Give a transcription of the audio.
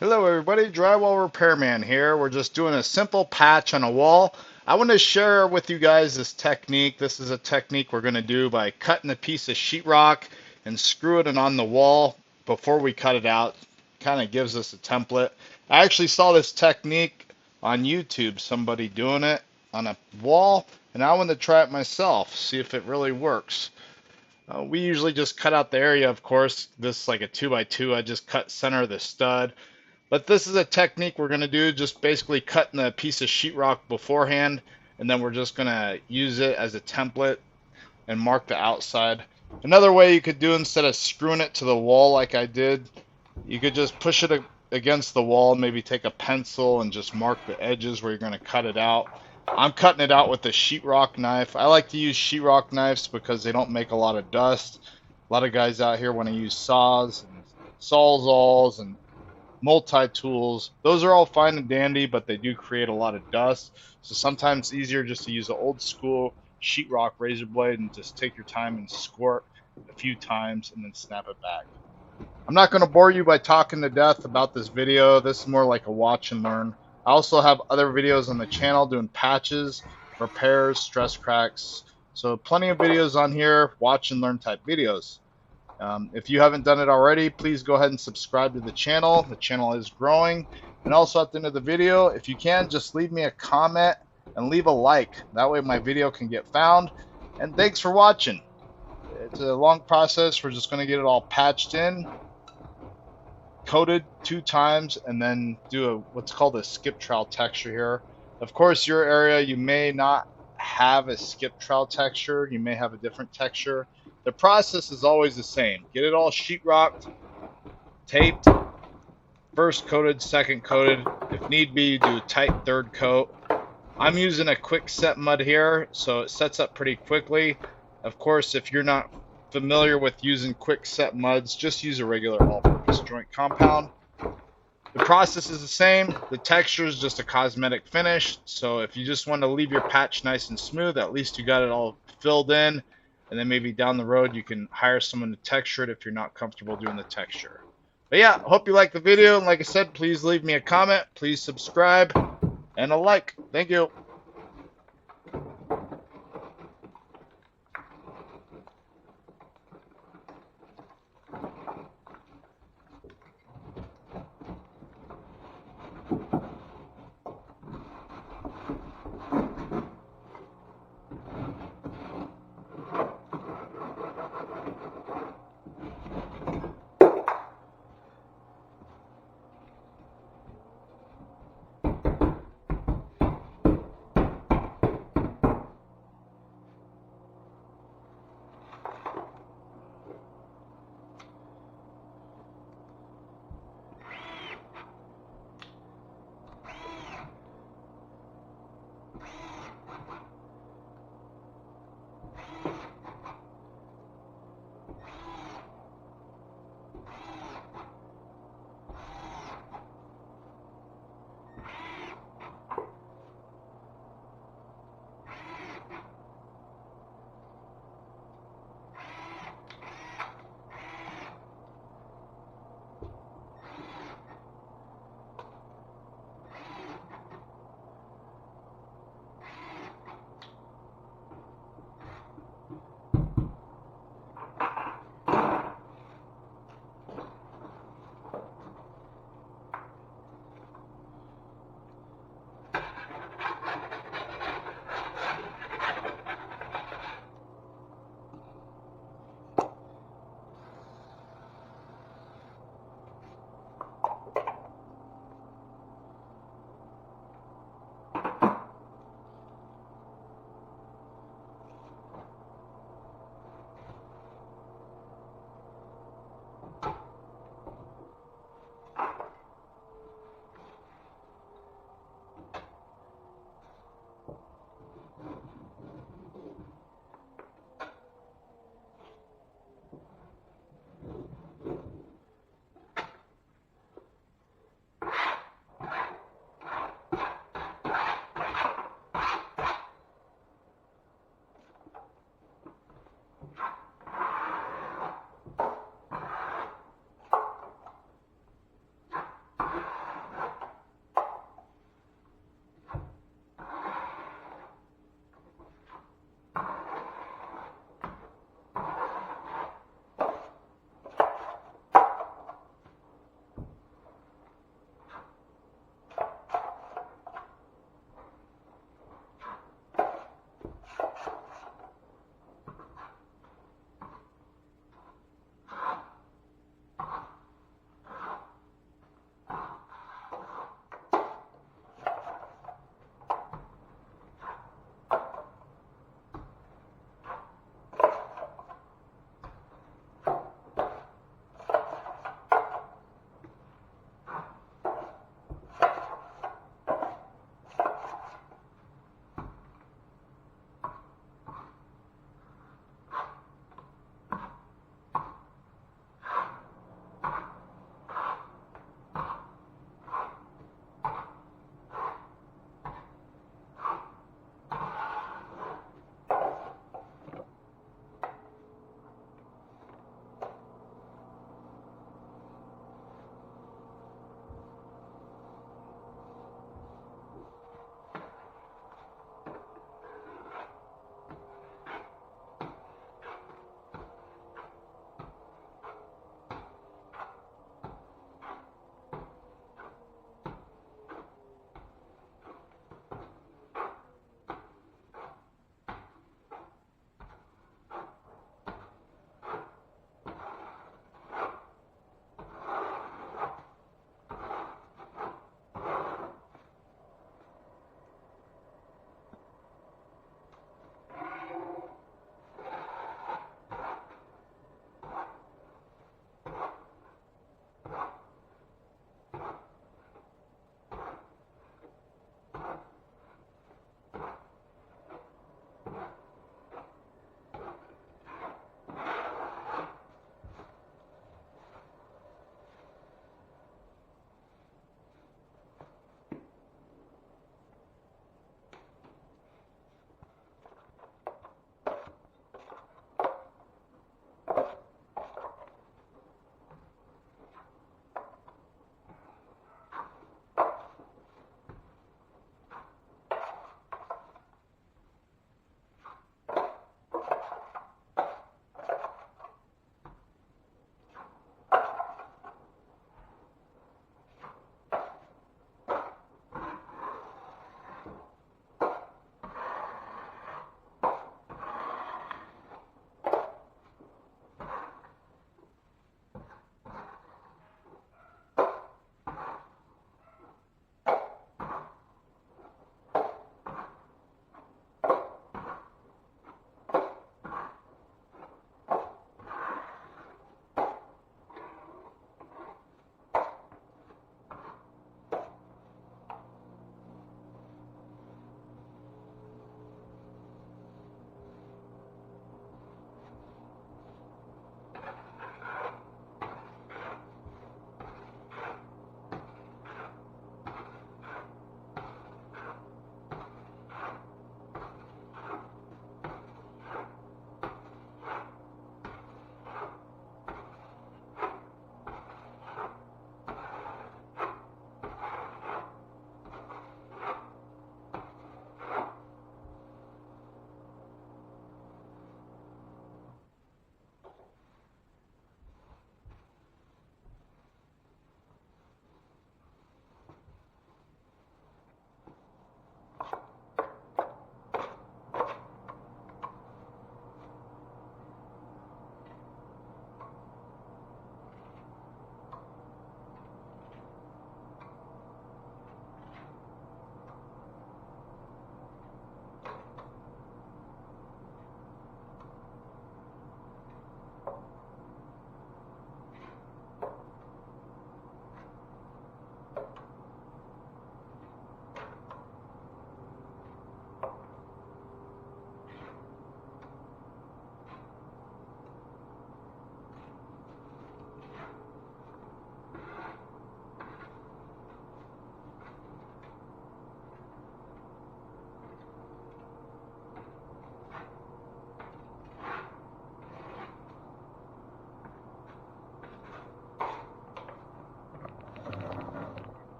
Hello everybody, Drywall Repairman here. We're just doing a simple patch on a wall. I want to share with you guys this technique. This is a technique we're going to do by cutting a piece of sheetrock and screwing it on the wall before we cut it out. Kind of gives us a template. I actually saw this technique on YouTube, somebody doing it on a wall, and I wanted to try it myself, see if it really works. We usually just cut out the area, of course. This is like a 2x2. I just cut center of the stud. But this is a technique we're going to do, just basically cutting a piece of sheetrock beforehand, and then we're just going to use it as a template and mark the outside. Another way you could do, instead of screwing it to the wall like I did, you could just push it against the wall, maybe take a pencil and just mark the edges where you're going to cut it out. I'm cutting it out with a sheetrock knife. I like to use sheetrock knives because they don't make a lot of dust. A lot of guys out here want to use saws and sawzalls and multi-tools. Those are all fine and dandy, but they do create a lot of dust. So sometimes it's easier just to use an old school sheetrock razor blade and just take your time and squirt a few times and then snap it back. I'm not going to bore you by talking to death about this video. This is more like a watch and learn. I also have other videos on the channel doing patches, repairs, stress cracks. So plenty of videos on here, watch and learn type videos. If you haven't done it already, please go ahead and subscribe to the channel. The channel is growing. And also at the end of the video, if you can, just leave me a comment and leave a like. That way my video can get found. And thanks for watching. It's a long process. We're just going to get it all patched in, coated 2 times, and then do what's called a skip trowel texture here. Of course, your area, you may not have a skip trowel texture. You may have a different texture. The process is always the same. Get it all sheetrocked, taped, first coated, second coated. If need be, do a tight third coat. I'm using a quick set mud here, so it sets up pretty quickly. Of course, if you're not familiar with using quick set muds, just use a regular all-purpose joint compound. The process is the same. The texture is just a cosmetic finish. So if you just want to leave your patch nice and smooth, at least you got it all filled in. And then maybe down the road you can hire someone to texture it if you're not comfortable doing the texture. But yeah, hope you liked the video. And like I said, please leave me a comment. Please subscribe and a like. Thank you.